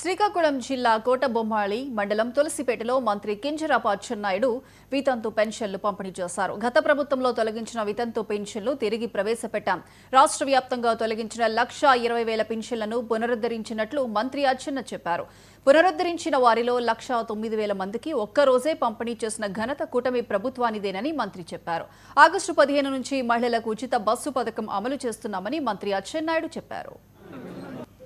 శ్రీకాకుళం జిల్లా కోటబొమ్మాళి మండలం తులసిపేటలో మంత్రి కింజరాపు అచ్చెన్నాయుడు వితంతు పెన్షన్లు పంపిణీ చేశారు. గత ప్రభుత్వంలో తొలగించిన వితంతు పెన్షన్లు తిరిగి ప్రవేశపెట్టాం. రాష్ట్ర వ్యాప్తంగా తొలగించిన 1,20,000 పెన్షన్లను పునరుద్ధరించినట్లు మంత్రి అచ్చెన్న చెప్పారు. పునరుద్ధరించిన వారిలో 1,09,000 మందికి ఒక్కరోజే పంపిణీ చేసిన ఘనత కూటమి ప్రభుత్వానిదేనని మంత్రి చెప్పారు. ఆగస్టు 15 నుంచి మహిళలకు ఉచిత బస్సు పథకం అమలు చేస్తున్నామని మంత్రి అచ్చెన్నాయుడు చెప్పారు.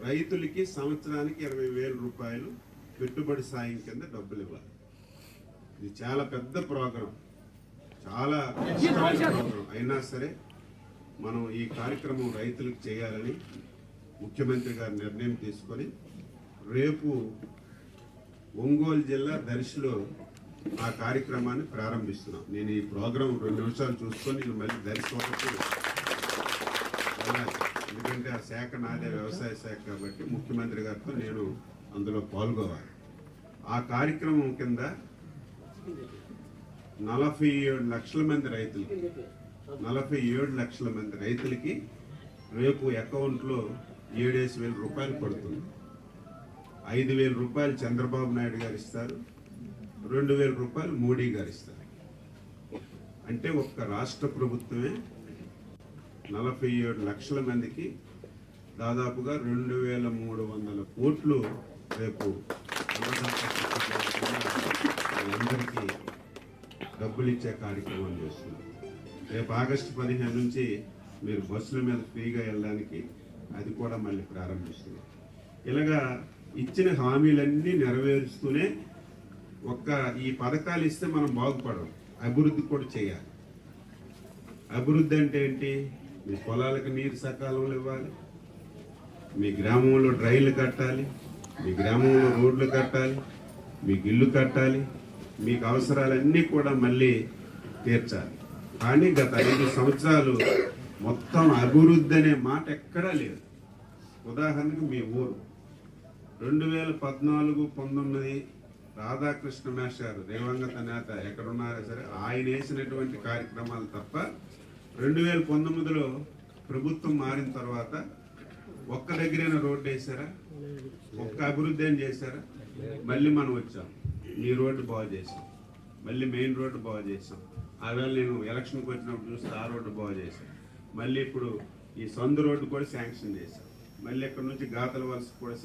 రైతులకి సంవత్సరానికి 20,000 రూపాయలు పెట్టుబడి సాయం కింద డబ్బులు ఇవ్వాలి. ఇది చాలా పెద్ద ప్రోగ్రాం, చాలా కష్టమైన ప్రోగ్రాం. అయినా సరే మనం ఈ కార్యక్రమం రైతులకు చేయాలని ముఖ్యమంత్రి గారు నిర్ణయం తీసుకొని రేపు ఒంగోలు జిల్లా దర్శిలో ఆ కార్యక్రమాన్ని ప్రారంభిస్తున్నాం. నేను ఈ ప్రోగ్రాం 2 నిమిషాలు చూసుకొని నేను మళ్ళీ దర్శి ఒకటి ఎందుకంటే ఆ శాఖ నాదే, వ్యవసాయ శాఖ కాబట్టి ముఖ్యమంత్రి గారితో నేను అందులో పాల్గొవాలి. ఆ కార్యక్రమం కింద 47 లక్షల మంది రైతులకి 47 లక్షల మంది రైతులకి రేపు అకౌంట్లో 7,000 రూపాయలు పడుతుంది. 5,000 రూపాయలు చంద్రబాబు నాయుడు గారు ఇస్తారు, 2,000 రూపాయలు మోడీ గారు ఇస్తారు. అంటే ఒక్క రాష్ట్ర ప్రభుత్వమే 47 లక్షల మందికి దాదాపుగా 2,300 కోట్లు రేపు అందరికీ డబ్బులు ఇచ్చే కార్యక్రమం చేస్తున్నాం. రేపు ఆగస్టు 15 నుంచి మీరు బస్సుల మీద ఫ్రీగా వెళ్ళడానికి అది కూడా మళ్ళీ ప్రారంభిస్తున్నాం. ఇలాగా ఇచ్చిన హామీలన్నీ నెరవేరుస్తూనే ఈ పథకాలు ఇస్తే మనం బాగుపడం, అభివృద్ధి కూడా చేయాలి. అభివృద్ధి అంటే ఏంటి? మీ పొలాలకు నీరు సకాలంలో ఇవ్వాలి, మీ గ్రామంలో డ్రైన్లు కట్టాలి, మీ గ్రామంలో రోడ్లు కట్టాలి, మీకు ఇల్లు కట్టాలి, మీకు అవసరాలన్నీ కూడా మళ్ళీ తీర్చాలి. కానీ గత 5 సంవత్సరాలు మొత్తం అభివృద్ధి అనే మాట ఎక్కడా లేదు. ఉదాహరణకు మీ ఊరు 2014-19 రాధాకృష్ణ మేషారు దివంగత నేత ఎక్కడున్నారో సరే ఆయన వేసినటువంటి కార్యక్రమాలు తప్ప 2019లో ప్రభుత్వం మారిన తర్వాత ఒక్క దగ్గరైనా రోడ్డు వేసారా? ఒక్క అభివృద్ధి ఏం చేశారా? మళ్ళీ మనం వచ్చాం, ఈ రోడ్డు బాగు చేసాం, మళ్ళీ మెయిన్ రోడ్డు బాగు చేసాం. ఆవేళ నేను ఎలక్షన్కి వచ్చినప్పుడు చూస్తే ఆ రోడ్డు బాగు చేశాం. మళ్ళీ ఇప్పుడు ఈ సందు రోడ్డు కూడా శాంక్షన్ చేశాం. మళ్ళీ ఇక్కడ నుంచి గాతల వలస కూడా